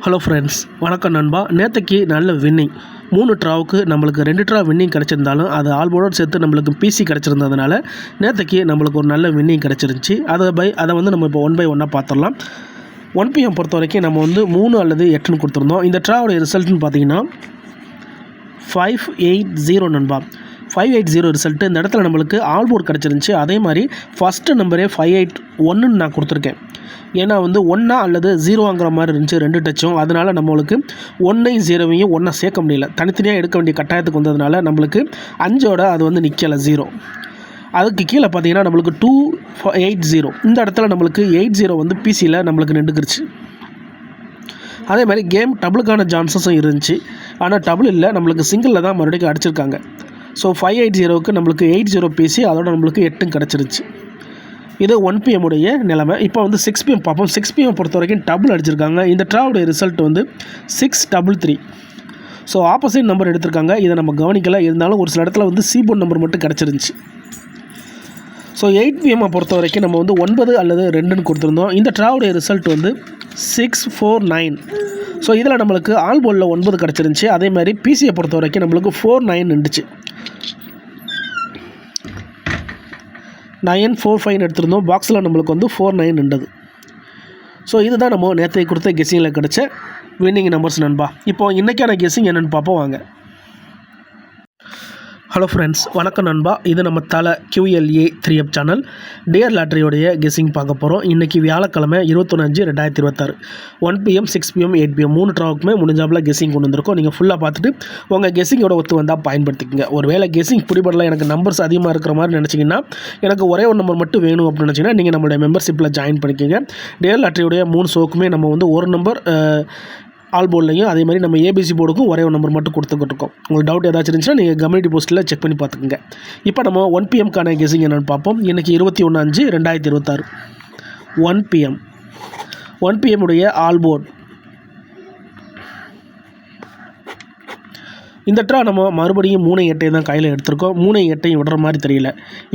Hello friends, வணக்கம் நண்பா. நேற்றுக்கு நல்ல வின்னிங் 3 ட்ராவுக்கு நம்மளுக்கு 2 ட்ரா வின்னிங் கிடச்சிருந்தாலும் அது ஆல்போர்டோடு சேர்த்து நம்மளுக்கு பிசி கிடச்சிருந்ததுனால நேற்றுக்கு நம்மளுக்கு ஒரு நல்ல வின்னிங் கிடச்சிருந்துச்சி. அதை வந்து நம்ம இப்போ 1 by 1 பார்த்துடலாம். 1 PM பொறுத்த வரைக்கும் நம்ம வந்து 3 அல்லது 8ன்னு கொடுத்துருந்தோம். இந்த ட்ராவுடைய ரிசல்ட்னு பார்த்தீங்கன்னா 580 நண்பா. 580 ரிசல்ட்டு. இந்த இடத்துல நம்மளுக்கு ஆல்போர்ட் கிடச்சிருந்துச்சி. அதே மாதிரி ஃபஸ்ட்டு நம்பரே 581ன்னு நான் கொடுத்துருக்கேன். ஏன்னா வந்து 1 அல்லது 0ங்கிற மாதிரி இருந்துச்சு 2 டச்சும். அதனால் நம்மளுக்கு 1ஐயும் 0வையும் ஒன்றா சேர்க்க முடியல, தனித்தனியாக எடுக்க வேண்டிய கட்டாயத்துக்கு வந்ததுனால நம்மளுக்கு 5ஓட அது வந்து நிற்கலை 0. அதுக்கு கீழே பார்த்தீங்கன்னா நம்மளுக்கு 280. இந்த இடத்துல நம்மளுக்கு 80 வந்து பிசியில் நம்மளுக்கு நின்றுக்குருச்சு. அதே மாதிரி கேம் டபுளுக்கான சான்சஸும் இருந்துச்சு. ஆனால் டபுள் இல்லை, நம்மளுக்கு சிங்கிளில் தான் மறுபடியும் அடிச்சிருக்காங்க. ஸோ 580க்கு நம்மளுக்கு 80 பிசி, அதோட நம்மளுக்கு 8 கிடச்சிருச்சு. இது 1 PM உடைய நிலைமை. இப்போ வந்து 6 PM பார்ப்போம். 6 PM பொறுத்த வரைக்கும் டபுள் அடிச்சிருக்காங்க. இந்த ட்ராவுடைய ரிசல்ட் வந்து 633. ஸோ ஆப்போசிட் நம்பர் எடுத்திருக்காங்க. இதை நம்ம கவனிக்கல. இருந்தாலும் ஒரு சில இடத்துல வந்து C-போர்ட் நம்பர் மட்டும் கிடச்சிருந்துச்சு. ஸோ 8 PM பொறுத்த வரைக்கும் நம்ம வந்து 9 அல்லது 2ன்னு கொடுத்துருந்தோம். இந்த ட்ராவுடைய ரிசல்ட் வந்து 649. ஸோ இதில் நம்மளுக்கு ஆல்போர்டில் 9 கிடச்சிருந்துச்சி. அதே மாதிரி பிசியை பொறுத்த வரைக்கும் நம்மளுக்கு 49 இருந்துச்சு. 945 எடுத்திருந்தோம். பாக்ஸில் நம்மளுக்கு வந்து 49 இருந்தது. ஸோ இதுதான் நம்ம நேற்று கொடுத்த கெஸ்ஸிங்கில் கிடச்ச வின்னிங் நம்பர்ஸ் நண்பா. இப்போது இன்றைக்கான கெஸ்ஸிங் என்னென்னு பார்ப்போம் வாங்க. ஹலோ ஃப்ரெண்ட்ஸ், வணக்கம் நண்பா. இது நம்ம தலை QLA 3F சேனல் டியர் லாட்ரியோடைய கெஸ்ஸிங் பார்க்க போகிறோம். இன்றைக்கி வியாழக்கிழமை 21/5/2026 1 PM 6 PM 8 PM 3 ட்ராவுக்குமே முடிஞ்சாப்பில் கெஸ்ஸிங் கொண்டு வந்திருக்கோம். நீங்கள் ஃபுல்லாக பார்த்துட்டு உங்கள் கெஸ்ஸிங்கோட ஒத்து வந்தால் பயன்படுத்திக்கங்க. ஒரு வேளை கெஸ்ஸிங் பிடிபடல, எனக்கு நம்பர்ஸ் அதிகமாக இருக்கிற மாதிரி நினச்சிங்கன்னா, எனக்கு ஒரே ஒரு நம்பர் மட்டும் வேணும் அப்படின்னு நினச்சிங்கன்னா நீங்கள் நம்மளுடைய மெம்பர்ஷிப்பில் ஜாயின் பண்ணிக்கோங்க. டியர் லாட்ரியோடைய 3 ஷோக்குமே நம்ம வந்து ஒரு நம்பர் ஆல்போர்ட்லையும் அதே மாதிரி நம்ம ABC போர்டுக்கும் ஒரே ஒரு நம்பர் மட்டும் கொடுத்துக்கிட்டு இருக்கோம். உங்களுக்கு டவுட் ஏதாச்சும் இருந்துச்சுன்னா நீங்கள் கம்யூனிட்டி போஸ்ட்டில் செக் பண்ணி பார்த்துக்குங்க. இப்போ நம்ம 1 PMக்கான கெஸ்ஸிங் என்னென்னு பார்ப்போம். இன்றைக்கி 21/5/2026 1 PM 1 PM உடைய ஆல்போர்ட். இந்த ட்ரா நம்ம மறுபடியும் 3-8 தான் கையில் எடுத்திருக்கோம். 3-8 விடுற மாதிரி தெரியல.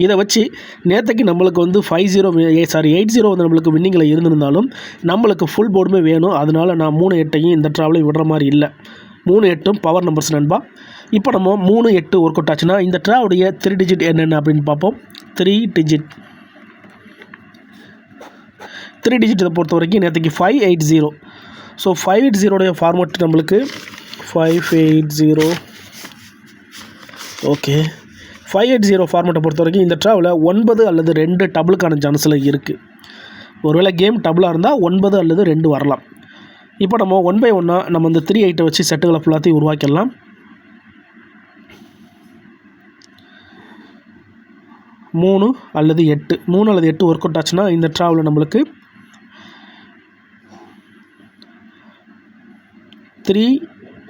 இதை வச்சு நேற்றுக்கு நம்மளுக்கு வந்து 80 வந்து நம்மளுக்கு வின்னிங்கில் இருந்திருந்தாலும் நம்மளுக்கு ஃபுல் போர்டுமே வேணும். அதனால் நான் 3-8 இந்த ட்ராவிலையும் விடுற மாதிரி இல்லை. 3-8 பவர் நம்பர்ஸ் நண்பா. இப்போ நம்ம 3-8 ஒர்க் அவுட் ஆச்சுன்னா இந்த ட்ராவுடைய 3 டிஜிட் என்னென்ன அப்படின்னு பார்ப்போம். 3 டிஜிட். 3 டிஜிட்டை பொறுத்த வரைக்கும் நேற்றுக்கு 580. ஸோ 580 ஃபார்மேட் நம்மளுக்கு 580. ஓகே, 580 ஃபார்மேட்டை பொறுத்த வரைக்கும் இந்த ட்ராவில் 9 அல்லது 2 டபுளுக்கான சான்ஸில் இருக்குது. ஒருவேளை கேம் டபுளாக இருந்தால் 9 அல்லது 2 வரலாம். இப்போ நம்ம 1 by 1 நம்ம இந்த 3-8 வச்சு செட்டுகளை ஃபுல்லாத்தையும் உருவாக்கிடலாம். 3 அல்லது 8 ஒர்க் அவுட் ஆச்சுன்னா இந்த ட்ராவில் நம்மளுக்கு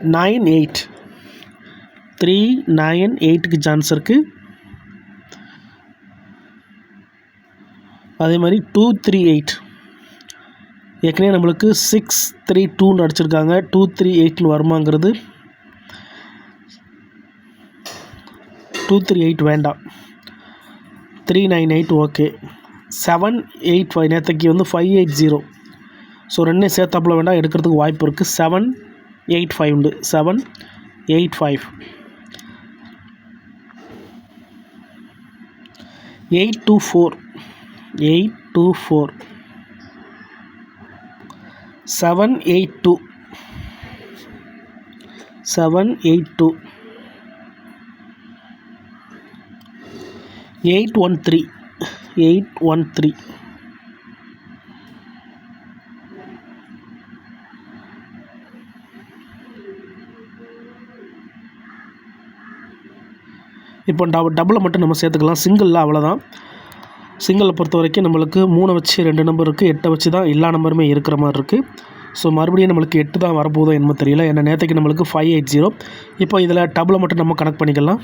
398க்கு சான்ஸ் இருக்குது. அதே மாதிரி 238 ஏற்கனவே நம்மளுக்கு 632 அடிச்சிருக்காங்க. 238 வருமாங்கிறது 238 வேண்டாம். 398 ஓகே. 785 நேற்றுக்கு வந்து 580. ஸோ 2 சேர்த்தாப்பில் வேண்டாம், எடுக்கிறதுக்கு வாய்ப்பு இருக்குது. 785 உண்டு. 785 824 782 813 இப்போ டபுளை மட்டும் நம்ம சேர்த்துக்கலாம். சிங்கிளில் அவ்வளோதான். சிங்கிளை பொறுத்த வரைக்கும் நம்மளுக்கு 3 வச்சு 2 நம்பர் இருக்குது. 8 வச்சு தான் எல்லா நம்பருமே இருக்கிற மாதிரி இருக்குது. ஸோ மறுபடியும் நம்மளுக்கு 8 தான் வரப்போதோ என்னமோ தெரியல. ஏன்னா நேற்றுக்கு நம்மளுக்கு 580. இப்போ இதில் டபுளை மட்டும் நம்ம கனெக்ட் பண்ணிக்கலாம்.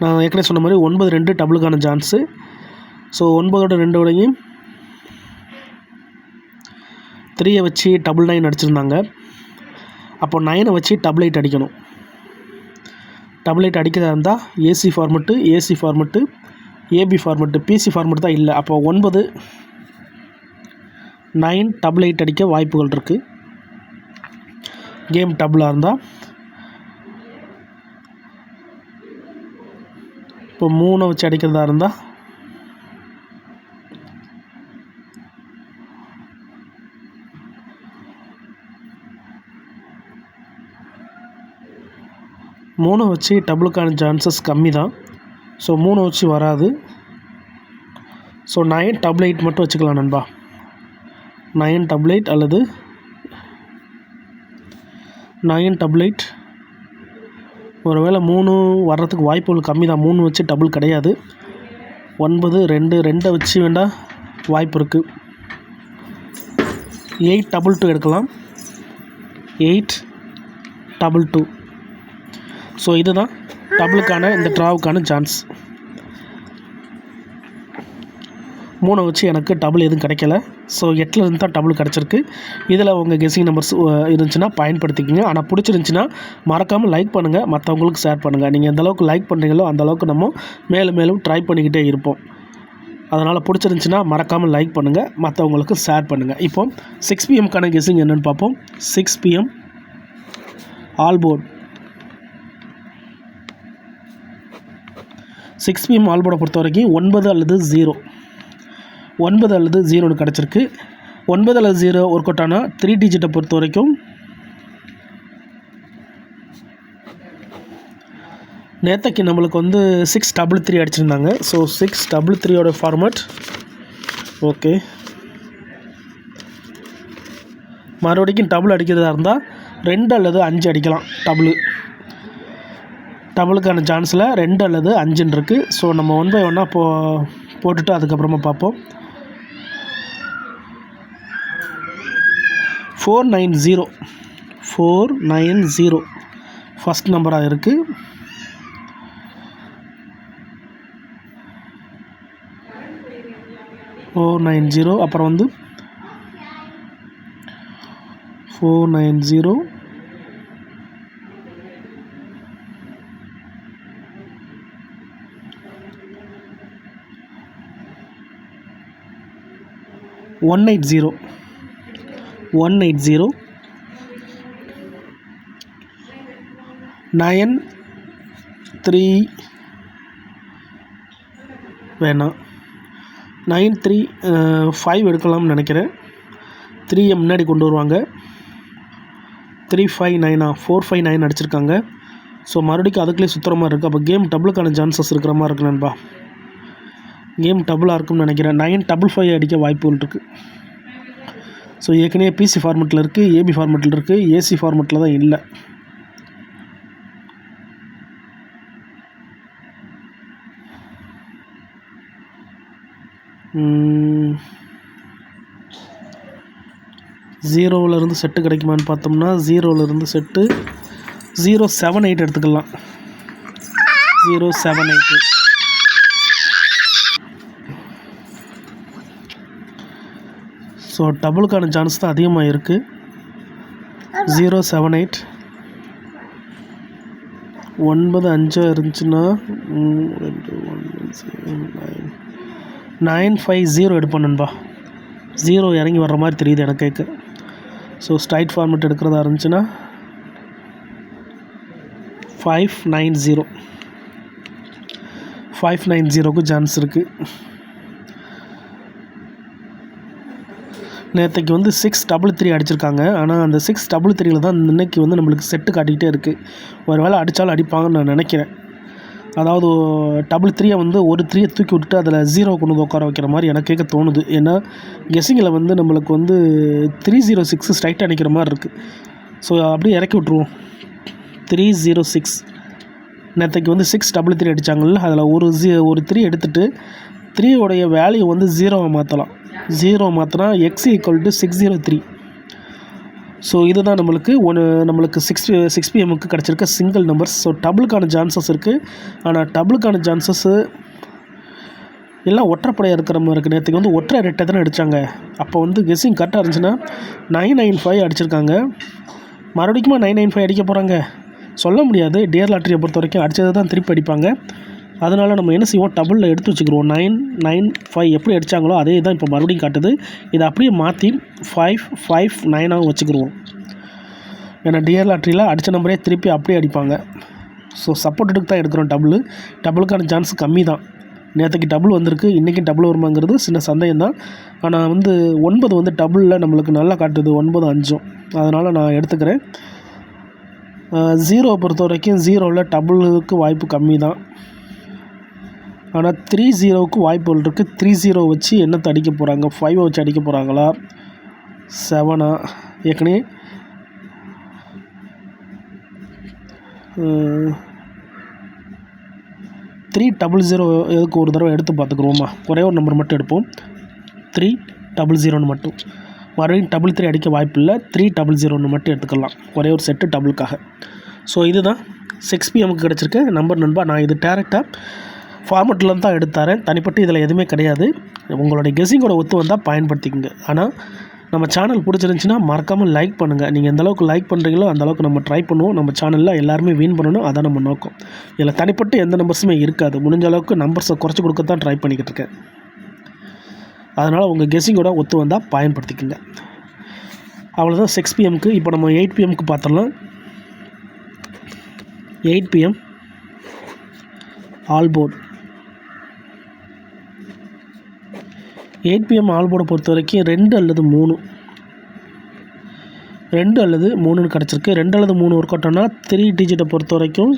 நான் ஏற்கனவே சொன்ன மாதிரி 9-2 டபுளுக்கான சான்ஸு. ஸோ 9ஓட 2ஓடையும் 3 வச்சு 999 அடிச்சிருந்தாங்க. அப்போ 9 வச்சு 888 அடிக்கணும். 888 அடிக்கிறதா இருந்தால் AC format AB format PC format தான் இல்லை. அப்போ 9 9 88 அடிக்க வாய்ப்புகள் இருக்குது. கேம் டபுளாக இருந்தால் இப்போ 3 வச்சு அடிக்கிறதா இருந்தால் மூணு வச்சு டபுளுக்கான சான்சஸ் கம்மி தான். ஸோ 3 வச்சு வராது. ஸோ 9 டபுள் 8 மட்டும் வச்சுக்கலாம் நண்பா. 9 டபுள் 8 அல்லது 9 டபுள் 8. ஒருவேளை 3 வர்றதுக்கு வாய்ப்புகள் கம்மி தான். 3 வச்சு டபுள் கிடையாது. 9 2 வச்சு வேண்டாம் வாய்ப்பு இருக்குது. 8 டபுள் 2 எடுக்கலாம். 8 டபுள் 2. ஸோ இதுதான் டபுளுக்கான இந்த ட்ராவுக்கான சான்ஸ். 3 வச்சு எனக்கு டபுள் எதுவும் கிடைக்கல. ஸோ 8லேருந்து தான் டபுள் கிடச்சிருக்கு. இதில் உங்கள் கெஸ்ஸிங் நம்பர்ஸ் இருந்துச்சுன்னா பயன்படுத்திக்கிங்க. ஆனால் பிடிச்சிருந்துச்சின்னா மறக்காமல் லைக் பண்ணுங்கள், மற்றவங்களுக்கு ஷேர் பண்ணுங்கள். நீங்கள் எந்தளவுக்கு லைக் பண்ணுறீங்களோ அந்தளவுக்கு நம்ம மேலும் மேலும் ட்ரை பண்ணிக்கிட்டே இருப்போம். அதனால் பிடிச்சிருந்துச்சின்னா மறக்காமல் லைக் பண்ணுங்கள், மற்றவங்களுக்கு ஷேர் பண்ணுங்கள். இப்போ 6 PM கெஸ்ஸிங் என்னென்னு பார்ப்போம். 6 PM all board. 6 PM all போர்டை பொறுத்த வரைக்கும் 9 அல்லது 0 9 கிடச்சிருக்கு. 9 அல்லது 0 ஒர்க் அவுட் ஆனால் 3 டிஜிட்டை பொறுத்த வரைக்கும் நேற்றுக்கு நம்மளுக்கு வந்து 6 டபுள் 3 அடிச்சிருந்தாங்க. ஸோ 6 டபுள் 3யோட ஃபார்மேட் ஓகே. மறுபடிக்கும் டபுள் அடிக்கிறதா இருந்தால் 2 அல்லது 5 அடிக்கலாம். டபுளுக்கான சான்ஸில் 2 அல்லது 5 இருக்குது. ஸோ நம்ம 1 by 1 போட்டுட்டு அதுக்கப்புறமா பார்ப்போம். 490 ஃபஸ்ட் நம்பராக இருக்குது. 490 அப்புறம் வந்து 490 180 93 வேணாம். 935 எடுக்கலாம்னு நினைக்கிறேன். 3 முன்னாடி கொண்டு வருவாங்க. 359 459 அடிச்சிருக்காங்க. ஸோ மறுபடியும் அதுக்குள்ளே சுற்றுற மாதிரி இருக்குது. அப்போ கேம் டபுளுக்கான சான்சஸ் இருக்கிற மாதிரி இருக்குது நண்பா. கேம் டபுளாக இருக்கும்னு நினைக்கிறேன். 955 அடிக்க வாய்ப்புகள் இருக்குது. ஸோ ஏற்கனவே பிசி ஃபார்மெட்டில் இருக்குது, ஏபி ஃபார்மெட்டில் இருக்குது, ஏசி ஃபார்மெட்டில் தான் இல்லை. ஜீரோவிலேருந்து செட்டு கிடைக்குமான்னு பார்த்தோம்னா 0லேருந்து செட்டு 078 எடுத்துக்கலாம். 078. ஸோ டபுளுக்கான சான்ஸ் தான் அதிகமாக இருக்குது. 078 9 இருந்துச்சுன்னா 950 எடுப்போம் நண்பா. 0 இறங்கி வர்ற மாதிரி தெரியுது எனக்கு கேட்க. ஸோ ஸ்ட்ரைட் ஃபார்மெட் எடுக்கிறதா இருந்துச்சுன்னா 590க்கு சான்ஸ் இருக்குது. நேற்றுக்கு வந்து 6 டபுள் 3 அடிச்சிருக்காங்க. ஆனால் அந்த 6 டபுள் 3ல் தான் இன்றைக்கி வந்து நம்மளுக்கு செட்டு காட்டிக்கிட்டே இருக்குது. ஒரு வேளை அடித்தாலும் அடிப்பாங்கன்னு நான் நினைக்கிறேன். அதாவது டபுள் 3 வந்து ஒரு 3 தூக்கி விட்டுட்டு அதில் 0 கொண்டு வந்து உட்கார வைக்கிற மாதிரி எனக்கு கேட்க தோணுது. ஏன்னா கெஸ்ஸிங்கில் வந்து நம்மளுக்கு வந்து 306 ஸ்ட்ரைட்டாக அடிக்கிற மாதிரி இருக்குது. ஸோ அப்படியே இறக்கி விட்ருவோம். 306 நேற்றுக்கு வந்து 6 டபுள் 3 அடித்தாங்கல்ல, அதில் ஒரு 3 எடுத்துகிட்டு 3 வேல்யூ வந்து 0 மாற்றலாம். 0 மாற்றினா x = 603. ஸோ இதுதான் நம்மளுக்கு 6 PMக்கு கிடச்சிருக்க சிங்கிள் நம்பர்ஸ். ஸோ டபுளுக்கான சான்சஸ் இருக்குது. ஆனால் டபுளுக்கான சான்சஸ்ஸு எல்லாம் ஒற்றைப்படையாக இருக்கிற மாதிரி இருக்குது. நேற்றுக்கு வந்து ஒற்றை ரெட்டை தானே அடித்தாங்க. அப்போ வந்து கெஸ்ஸிங் கரெக்டாக இருந்துச்சுன்னா 995 அடிச்சிருக்காங்க. மறுபடிக்குமா 995 அடிக்க போகிறாங்க சொல்ல முடியாது. டியர் லாட்டரியை பொறுத்த வரைக்கும் அடித்தது தான் திருப்பி அடிப்பாங்க. அதனால் நம்ம என்ன செய்வோம், டபுளில் எடுத்து வச்சுக்கிறோம். 995 எப்படி அடித்தாங்களோ அதே தான் இப்போ மறுபடியும் காட்டுது. இதை அப்படியே மாற்றி 559 வச்சுக்கிடுவோம். ஏன்னா டிஆர் லாட்ரியில் அடித்த நம்பரே திருப்பி அப்படியே அடிப்பாங்க. ஸோ சப்போர்ட்டடுக்கு தான் எடுக்கிறோம். டபுளுக்கான சான்ஸ் கம்மி தான். நேற்றுக்கு டபுள் வந்திருக்கு, இன்றைக்கும் டபுள் வருமாங்கிறது சின்ன சந்தேகம் தான். ஆனால் 9 டபுளில் நம்மளுக்கு நல்லா காட்டுது, 9 5. அதனால் நான் எடுத்துக்கிறேன். 0 பொறுத்த வரைக்கும் 0வில் டபுளுக்கு வாய்ப்பு கம்மி தான். ஆனால் 3-0க்கு வாய்ப்புகள் இருக்குது. 3-0 வச்சு என்னத்தை அடிக்க போகிறாங்க? 5 வச்சு அடிக்க போகிறாங்களா, 7 ஏற்கனவே 300 எதுக்கு ஒரு தடவை எடுத்து பார்த்துக்குருவோமா? ஒரே ஒரு நம்பர் மட்டும் எடுப்போம், 300 மட்டும். மறுபடியும் 3 அடிக்க வாய்ப்பு இல்லை, 300 மட்டும் எடுத்துக்கலாம், ஒரே ஒரு செட்டு டபுளுக்காக. ஸோ இதுதான் 6 PM கிடச்சிருக்க நம்பர் நண்பா. நான் இது டேரெக்டாக ஃபார்மெட்டில் தான் எடுத்தாரேன். தனிப்பட்டு இதில் எதுவுமே கிடையாது. உங்களுடைய கெஸ்ஸிங்கோட ஒத்து வந்தால் பயன்படுத்திக்கங்க. ஆனால் நம்ம சேனல் பிடிச்சிருந்துச்சின்னா மறக்காமல் லைக் பண்ணுங்கள். நீங்கள் எந்தளவுக்கு லைக் பண்ணுறீங்களோ அந்தளவுக்கு நம்ம ட்ரை பண்ணுவோம். நம்ம சேனலில் எல்லாருமே வின் பண்ணணும், அதான் நம்ம நோக்கம். இதில் தனிப்பட்டு எந்த நம்பர்ஸுமே இருக்காது. முடிஞ்ச அளவுக்கு நம்பர்ஸை குறைச்சி கொடுக்க தான் ட்ரை பண்ணிக்கிட்டு இருக்கேன். அதனால் உங்கள் கெஸ்ஸிங்கோட ஒத்து வந்தால் பயன்படுத்திக்கங்க. அவ்வளோதான் 6 PMக்கு. இப்போ நம்ம 8 PMக்கு பார்த்துடலாம். 8 PM all board. 8 PM all போர்டை பொறுத்த வரைக்கும் 2 அல்லது 3 கிடச்சிருக்கு. 2 அல்லது 3 ஒர்க் அவுட் ஆனால் 3 டிஜிட்டை பொறுத்த வரைக்கும்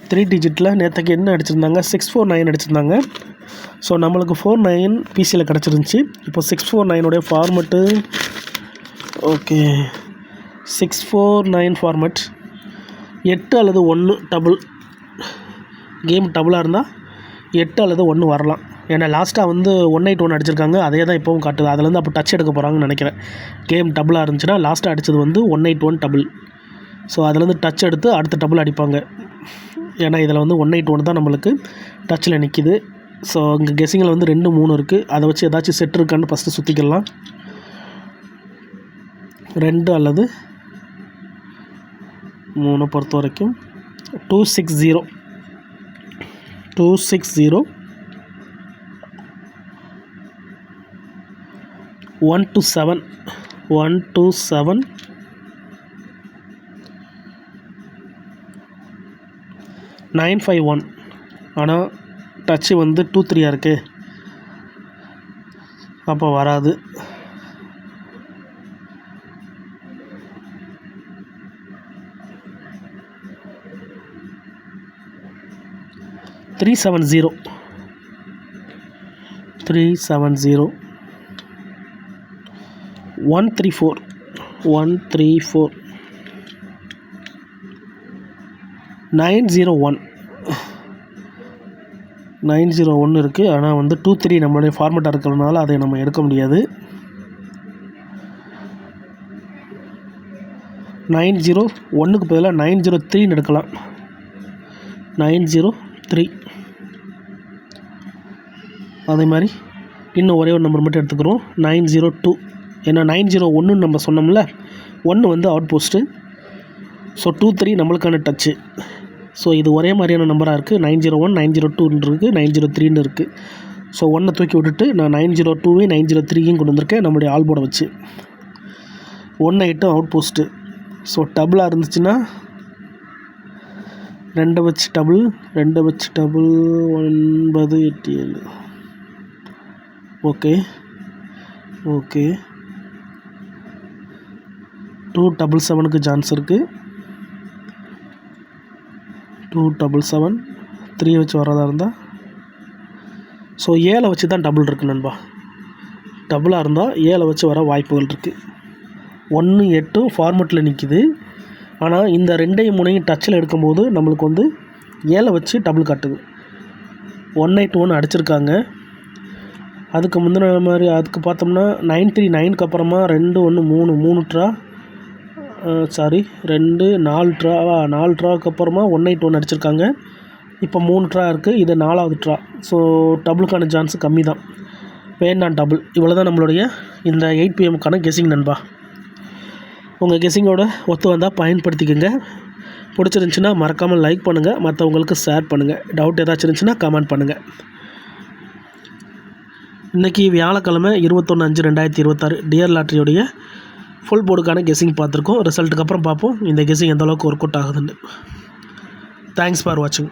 3 டிஜிட்டில் நேற்றுக்கு என்ன அடிச்சிருந்தாங்க? 649 அடிச்சிருந்தாங்க. ஸோ நம்மளுக்கு 49 பிசியில் கிடச்சிருந்துச்சி. இப்போ 649 ஃபார்மெட்டு ஓகே, 649 ஃபார்மெட் 8 அல்லது 1 டபுள். கேம் டபுளாக இருந்தால் 8 அல்லது 1 வரலாம். ஏன்னா லாஸ்ட்டாக 181 அடிச்சிருக்காங்க, அதே தான் இப்போவும் காட்டுது. அதுலேருந்து அப்போ டச் எடுக்க போகிறாங்கன்னு நினைக்கிறேன். கேம் டபுளாக இருந்துச்சுன்னா லாஸ்ட்டாக அடித்தது 181 டபுள். ஸோ அதுலேருந்து டச் எடுத்து அடுத்த டபுள் அடிப்பாங்க. ஏன்னா இதில் 181 தான் நம்மளுக்கு டச்சில் நிற்கிது. ஸோ இங்கே கெஸ்ஸிங்கில் 2 3 இருக்குது. அதை வச்சு ஏதாச்சும் செட் இருக்கான்னு ஃபஸ்ட்டு சுற்றிக்கலாம். 2 அல்லது 3 பொறுத்த வரைக்கும் 260 1 to 7 951. ஆனால் டச்சு 2-3 இருக்கு, அப்போ வராது. 370 134 901 இருக்குது. ஆனால் 2-3 நம்மளுடைய ஃபார்மெட்டாக இருக்கிறதுனால அதை நம்ம எடுக்க முடியாது. 901க்கு பதிலாக 903 எடுக்கலாம். 903. அதே மாதிரி இன்னும் ஒரே ஒரு நம்பர் மட்டும் எடுத்துக்கிறோம், 902. ஏன்னா 901 நம்ம சொன்னோம்ல, 1 அவுட் போஸ்ட்டு. ஸோ 2-3 நம்மளுக்கான டச்சு. ஸோ இது ஒரே மாதிரியான நம்பராக இருக்குது. 901 902 இருக்குது, 903 இருக்குது. ஸோ 1 தூக்கி விட்டுட்டு நான் 902 903 கொண்டு வந்திருக்கேன் நம்மளுடைய ஆல் போர்டை வச்சு. 1 அவுட் போஸ்ட்டு. ஸோ டபுளாக இருந்துச்சுன்னா 2 வச்சு டபுள் 987. ஓகே 277க்கு சான்ஸ் இருக்குது. 277 3 வச்சு வரதா இருந்தால். ஸோ 7 வச்சு தான் டபுள் இருக்குது நண்பா. டபுளாக இருந்தால் 7 வச்சு வர வாய்ப்புகள் இருக்குது. 1-8 ஃபார்மெட்டில் நிற்கிது. ஆனால் இந்த 2-3 டச்சில் எடுக்கும்போது நம்மளுக்கு 7 வச்சு டபுள் காட்டுது. 181 அடிச்சிருக்காங்க. அதுக்கு முந்தின மாதிரி அதுக்கு பார்த்தோம்னா 939க்கு அப்புறமா 2-1 4 ட்ராக்கு அப்புறமா 181 அடிச்சிருக்காங்க. இப்போ 3 ட்ரா இருக்குது, இது 4வது ட்ரா. ஸோ டபுளுக்கான சான்ஸு கம்மி தான், வேண்டாம் டபுள். இவ்வளோ தான் நம்மளுடைய இந்த 8 PMக்கான கெஸ்ஸிங் நண்பா. உங்கள் கெஸ்ஸிங்கோட ஒத்து வந்தால் பயன்படுத்திக்கோங்க. பிடிச்சிருந்துச்சின்னா மறக்காமல் லைக் பண்ணுங்கள், மற்றவங்களுக்கு ஷேர் பண்ணுங்கள். டவுட் ஏதாச்சும் இருந்துச்சுன்னா கமெண்ட் பண்ணுங்கள். இன்றைக்கி வியாழக்கிழமை 21/5/2026 டியர் லாட்ரியோடைய ஃபுல் போர்டுக்கான கெஸ்ஸிங் பார்த்துருக்கோம். ரிசல்ட்டுக்கு அப்புறம் பார்ப்போம் இந்த கெஸ்ஸிங் எந்த அளவுக்கு ஒர்க் அவுட் ஆகுதுன்னு. தேங்க்ஸ் ஃபார் வாட்சிங்.